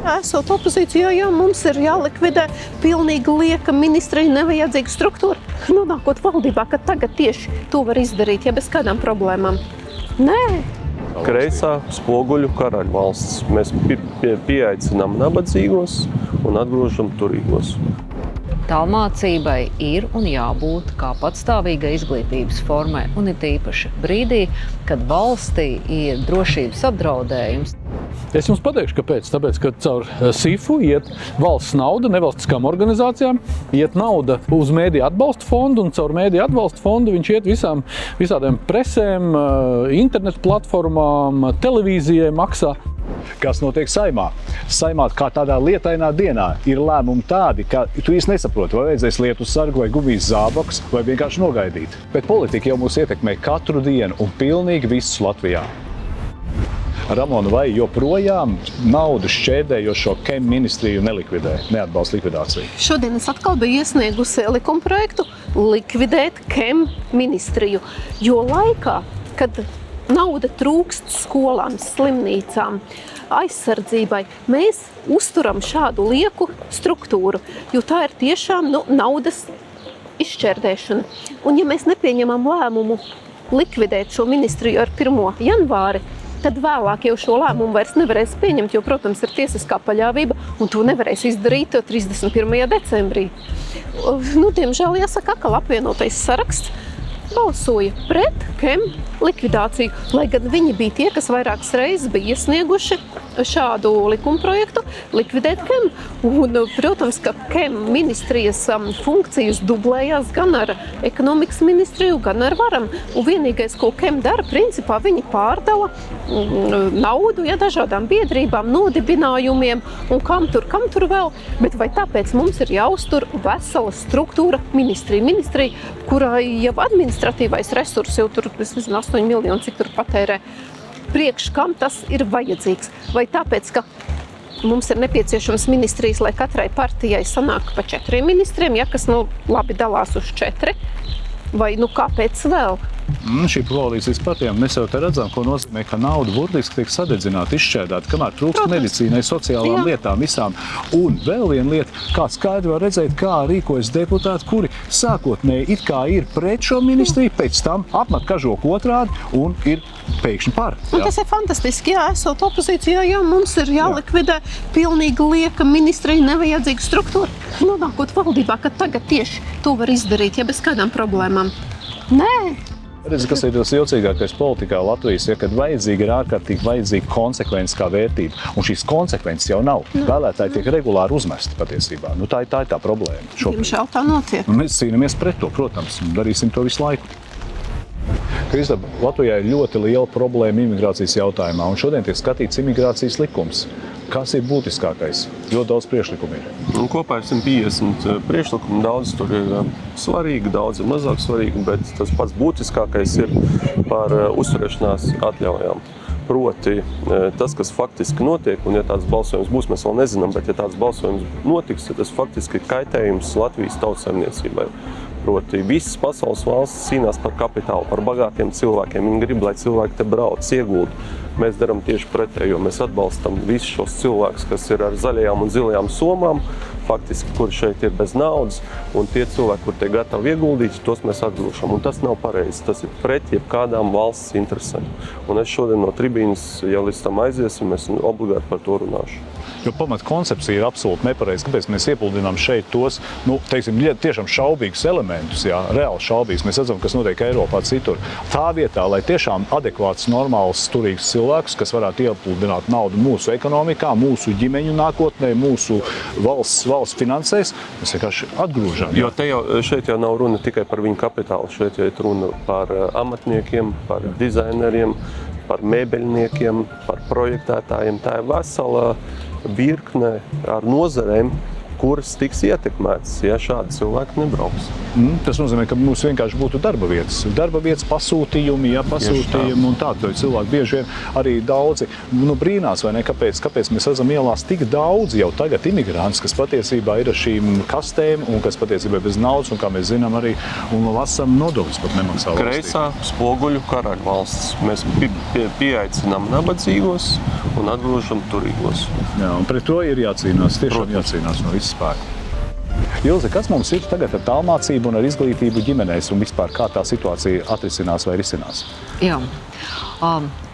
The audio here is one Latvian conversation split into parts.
Esot opozīcijā, jā, mums ir jālikvidē pilnīgi lieka ministrija, nevajadzīga struktūra. Nonākot valdībā, ka tagad tieši to var izdarīt, ja bez kādām problēmām. Nē. Kreisā spoguļu karaļvalsts. Mēs pieaicinām nabadzīgos un atgrūžam turīgos. Tālmācībai ir un jābūt kā patstāvīgai izglītības formai, un ir īpaši brīdī, kad valstī ir drošības apdraudējums. Es jums pateikšu, kāpēc. Tāpēc, ka caur SIFU iet valsts nauda nevalstiskām organizācijām, iet nauda uz mēdīju atbalsta fondu, un caur mēdīju atbalsta fondu viņš iet visādiem presēm, internetu platformām, televīzijai maksā. Kas notiek Saimā? Saimā kā tādā lietainā dienā ir lēmumi tādi, ka tu īsti nesaproti, vai vajadzēs lietu sargu, vai gumijas zābakus, vai vienkārši nogaidīt. Bet politika jau mūs ietekmē katru dienu un pilnīgi visus Latvijā. Ramona, vai joprojām naudu šķērdējošo KEM ministriju nelikvidē, neatbalsta likvidāciju? Šodien es atkal biju iesniegusi likumprojektu likvidēt KEM ministriju, jo laikā, kad nauda trūkst skolām, slimnīcām, aizsardzībai, mēs uzturam šādu lieku struktūru, jo tā ir tiešām naudas izšķērdēšana. Un ja mēs nepieņemam lēmumu likvidēt šo ministriju ar 1. janvāri, tad vēlāk jau šo lēmumu vairs nevarēs pieņemt, jo, protams, ir tiesiskā paļāvība, un to nevarēs izdarīt 31. decembrī. Diemžēl jāsaka, ka apvienotais saraksts balsoja pret KEM likvidāciju, lai gan viņi bija tie, kas vairākas reizes bija iesnieguši šādu likumprojektu likvidēt KEM. Un, protams, ka KEM ministrijas funkcijas dublējās gan ar ekonomikas ministriju, gan ar varam. Un vienīgais, ko KEM dara, principā viņi pārdala naudu dažādām biedrībām, nodibinājumiem un kam tur vēl. Bet vai tāpēc mums ir jāuztur vesela struktūra ministrija, kurai jau administratīvais resurs jau tur, 8 miljoni, cik tur patērē. Priekš kam tas ir vajadzīgs? Vai tāpēc, ka mums ir nepieciešams ministrijas, lai katrai partijai sanāk pa 4 ministriem, kas labi dalās uz 4? Vai kāpēc vēl? Šī koalīcijas partijām mēs jau te redzam, ko nozīmē, ka nauda burtiski tiek sadedzināta, izšķērdēta, kamēr trūkst medicīnai, sociālām lietām, visām. Un vēl viena lieta, kā skaidri var redzēt, kā rīkojas deputāti, kuri sākotnēji it kā ir pret šo ministriju, pēc tam apmet kažoku otrādi un ir pēkšņi par. Tas ir fantastiski, esot opozīcijā, mums ir jālikvidē pilnīgi lieka ministrija, nevajadzīga struktūra. Nonākot valdībā, ka tagad tieši to var izdarīt, ja bez kādām problēmām. Nē. Redzi, kas ir tas jocīgākais politikā Latvijas, kad vajadzīga ir ārkārtīgi vajadzīga konsekvence kā vērtība. Un šīs konsekvences jau nav. Vēlētāji tiek regulāri uzmesti patiesībā. Tā ir tā problēma. Diemžēl tā notiek. Mēs cīnāmies pret to, protams, un darīsim to visu laiku. Kristap, Latvijā ir ļoti liela problēma imigrācijas jautājumā, un šodien tiek skatīts imigrācijas likums. Kas ir būtiskākais? Ļoti daudz priekšlikumu ir. Kopā ir 150 priekšlikumu, daudz tur ir svarīgi, daudz ir mazāk svarīgi, bet tas pats būtiskākais ir par uzturēšanās atļaujām. Proti, tas, kas faktiski notiek, un ja tāds balsojums būs, mēs vēl nezinām, bet ja tāds balsojums notiks, tad tas faktiski ir kaitējums Latvijas tautsaimniecībai. Proti, visas pasaules valstis cīnās par kapitālu, par bagātiem cilvēkiem. Viņi grib, lai cilvēki te brauc, iegulda. Mēs darām tieši pretējo. Mēs atbalstam visus šos cilvēkus, kas ir ar zaļajām un zilajām somām, faktiski, kuri šeit ir bez naudas, un tie cilvēki, kur tie gatavi ieguldīt, tos mēs atgrūšam. Un tas nav pareizi. Tas ir pret jebkādām valsts interesēm. Un es šodien no tribīnas, ja līdz tam aiziesim, es obligāti par to runāšu. Jo pamat koncepcija ir absolūti nepareiza. Kāpēc mēs iepuldinām šeit tos, tiešām šaubīgus elementus, reāli šaubīgus. Mēs redzam, kas notiek Eiropā citur. Tā vietā, lai tiešām adekvāts, normāls, turīgs cilvēks, kas varētu iepuldināt naudu mūsu ekonomikā, mūsu ģimeņu nākotnē, mūsu valsts finansēs, mēs vienkārši atgrūžam. Jo šeit jau nav runa tikai par viņu kapitālu. Šeit jau ir runa par amatniekiem, par dizaineriem, par mēbeļniekiem, par projektētājiem. Tā ir vesela virkne ar nozarēm, kuras tiks ietekmētas, ja šādi cilvēki nebrauks. Tas nozīmē, ka mums vienkārši būtu darba vietas pasūtījumi, pasūtījumi un tā. Cilvēki bieži vien arī daudzi brīnās, vai ne, kāpēc mēs redzam ielās tik daudz jau tagad imigrants, kas patiesībā ir ar šīm kastēm un kas patiesībā bez naudas, un kā mēs zinām arī, un lasam nodokļus pat nemaksā valstī. Kreisā spoguļu karaļvalsts. Mēs pieaicinām nabadzīgos un atgrūžam turīgos. Jā, un pret to ir jācīnās, tiešām jācīnās no visas spēka. Ilze, kas mums ir tagad ar tālmācību un ar izglītību ģimenēs un vispār kā tā situācija atrisinās vai risinās? Jā.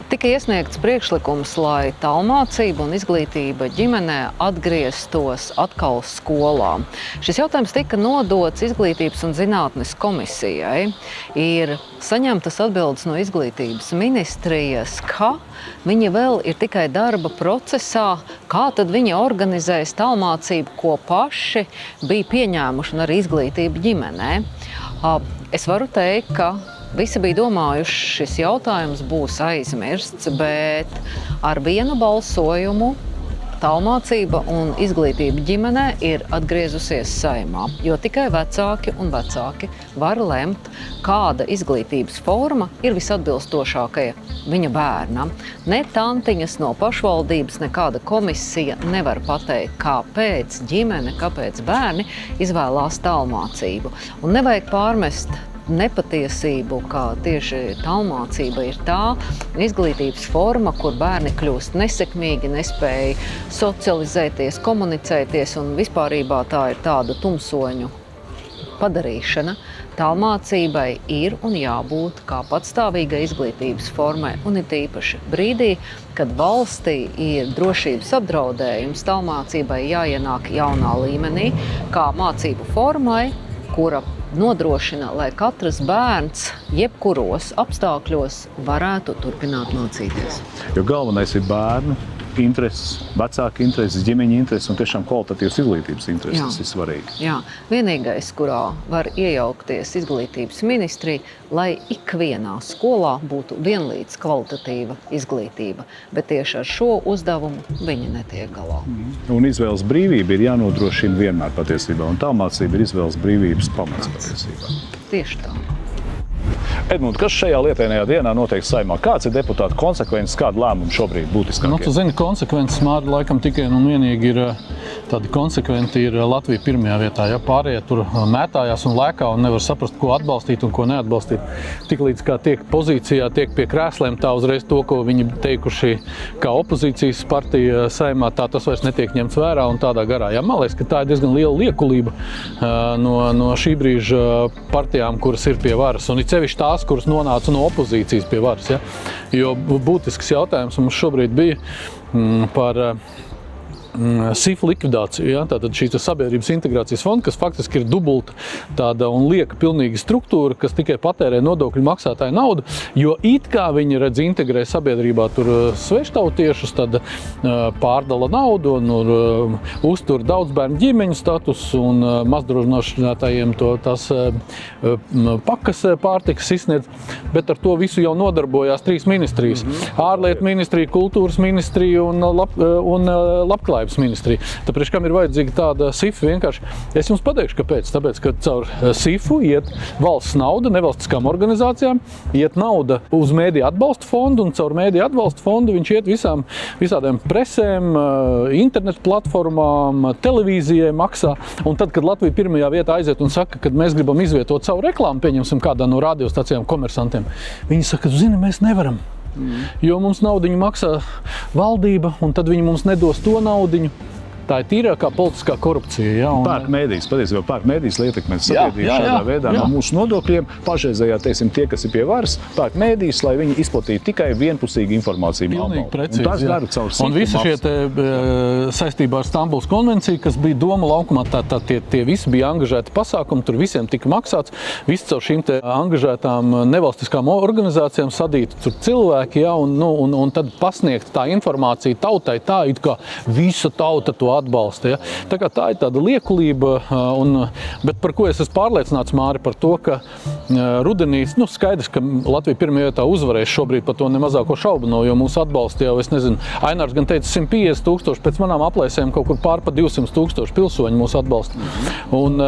Tika iesniegts priekšlikums, lai tālmācība un izglītība ģimenē atgrieztos atkal skolā. Šis jautājums tika nodots Izglītības un zinātnes komisijai. Ir saņemtas atbildes no izglītības ministrijas, ka viņi vēl ir tikai darba procesā, kā tad viņi organizēs tālmācību, ko paši bija pieņēmuši un arī izglītību ģimenē. Es varu teikt, ka visi bija domājuši, šis jautājums būs aizmirsts, bet ar vienu balsojumu tālmācība un izglītība ģimenē ir atgriezusies Saeimā, jo tikai vecāki un vecāki var lemt, kāda izglītības forma ir visatbilstošākajā viņa bērnam. Ne tantiņas no pašvaldības, nekāda komisija nevar pateikt, kāpēc ģimene, kāpēc bērni izvēlās tālmācību. Un nevajag pārmest nepatiesību, kā tieši tālmācība ir tā izglītības forma, kur bērni kļūst nesekmīgi, nespēja socializēties, komunicēties, un vispārībā tā ir tāda tumsoņu padarīšana. Tālmācībai ir un jābūt kā patstāvīgai izglītības formai, un it īpaši brīdī, kad valstī ir drošības apdraudējums, tālmācībai jāienāk jaunā līmenī, kā mācību formai, kura nodrošina, lai katrs bērns jebkuros apstākļos varētu turpināt mācīties. Jo galvenais ir bērnu intereses, vecāku intereses, ģimeņa intereses un tiešām kvalitatīvas izglītības intereses. Tas ir svarīgi. Jā, vienīgais, kurā var iejaukties izglītības ministrija, lai ikvienā skolā būtu vienlīdz kvalitatīva izglītība, bet tieši ar šo uzdevumu viņi netiek galā. Un izvēles brīvība ir jānodrošina vienmēr patiesībā, un tālmācība ir izvēles brīvības pamats patiesībā. Tieši tā. Edmund, kas šajā lietainajā dienā notiek Saeimā? Kāds ir deputātu konsekvences, kāda lēmuma šobrīd būtiskākie? Tu zini, konsekvences, Māri, laikam tikai un vienīgi ir tādi konsekventi ir Latvija pirmajā vietā. Ja pārējie tur mētājās un lēkā un nevar saprast, ko atbalstīt un ko neatbalstīt. Tiklīdz kā tiek pozīcijā, tiek pie krēsliem, tā uzreiz to, ko viņi teikuši kā opozīcijas partija Saeimā, tā tas vairs netiek ņemts vērā un tādā garā. Ja, man liekas, ka tā ir diezgan liela liekulība no šī brīža partijām, kuras ir pie varas. Un it sevišķi tās, kuras nonāca no opozīcijas pie varas. Ja? Jo būtisks jautājums mums šobrīd bija par SIF likvidāciju. Ja? Tātad šī sabiedrības integrācijas fonda, kas faktiski ir dubulta tāda un lieka pilnīga struktūra, kas tikai patērē nodokļu maksātāju naudu, jo it kā viņi redz integrē sabiedrībā tur sveštautiešus, tad pārdala naudu un uztur daudz bērnu ģimeņu status un mazdrošinātājiem tās pakas pārtikas izsniedz, bet ar to visu jau nodarbojās 3 ministrijas. Ārlietu ministrija, kultūras ministrija un labklājības ministrija. Tāpēc, kam ir vajadzīga tāda SIF vienkārši? Es jums pateikšu, kāpēc. Tāpēc, ka caur SIFu iet valsts nauda nevalstiskām organizācijām, iet nauda uz mēdīju atbalsta fondu, un caur mēdīju atbalsta fondu viņš iet visādiem presēm, internetu platformām, televīzijai maksā. Un tad, kad Latvija pirmajā vietā aiziet un saka, kad mēs gribam izvietot savu reklāmu, pieņemsim kādā no radiostacijām komersantiem, viņi saka, zini, mēs nevaram. Jo mums naudiņu maksā valdība, un tad viņi mums nedos to naudiņu. Tā ir tīrākā politiskā korupcija. Ja, pērk mēdīs, patiesībā pērk mēdīs ietekmēt sabiedrību šādā veidā no mūsu nodokļiem. Pašreizējā, teiksim, tie, kas ir pie varas, pērk mēdīs, lai viņi izplatītu tikai vienpusīgu informāciju. Pilnīgi precīzi, un tas dara caur SIF. Un visi šie saistībā ar Stambulas konvenciju, kas bija doma laukumā, tie visi bija angažēti pasākumi, tur visiem tika maksāts. Visi caur šīm te angažētām nevalstiskām organizācijām sadīti tur cilvēki, ja, un tad pasniegt tā informācija tautai tā, it kā visa tauta to atbalsta. Ja? Tā ir tāda liekulība, bet par ko es esmu pārliecināts, Māri, par to, ka rudenī, skaidrs, ka Latvija pirmajā vietā uzvarēs šobrīd, par to nemazāko šaubu nav, jo mūsu atbalsta jau, es nezinu, Ainārs gan teica 150,000, pēc manām aplēsēm kaut kur pār pa 200,000 pilsoņu mūsu atbalsta. Un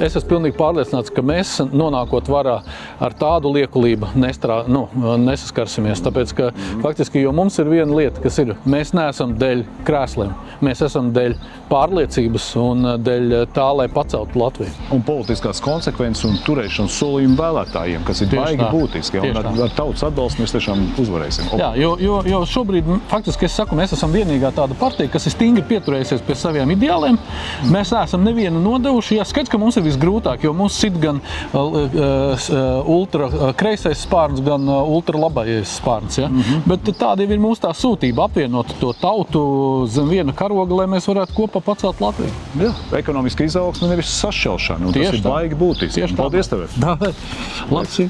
es esmu pilnīgi pārliecināts, ka mēs, nonākot varā, ar tādu liekulību nesaskarsimies, tāpēc, ka faktiski, jo mums ir viena lieta, kas ir, mēs neesam dēļ krēsliem, mēs esam dēļ pārliecības un dēļ tā, lai paceltu Latviju. Un politiskās konsekvences un turēšanas solījumu vēlētājiem, kas ir baigi būtiski. Un ar tautas atbalstu mēs tiešām uzvarēsim. Jā, jo šobrīd, faktiski, es saku, mēs esam vienīgā tāda partija, kas ir stingri pieturējusies pie saviem ideāliem. Mēs neesam nevienu nodevuši. Jā, skaidrs, ka mums ir visgrūtāk, jo mums sit gan ultra kreisais spārns, gan ultra labais spārns. Ja? Bet tāda ir mūsu tā sūtība apvienot to tautu zem viena karoga, lai mēs varētu kopā pacelt Latviju. Jā, ekonomiska izaugsme, nevis sašķelšana. Un tas ir baigi būtiski. Paldies tev! Labs!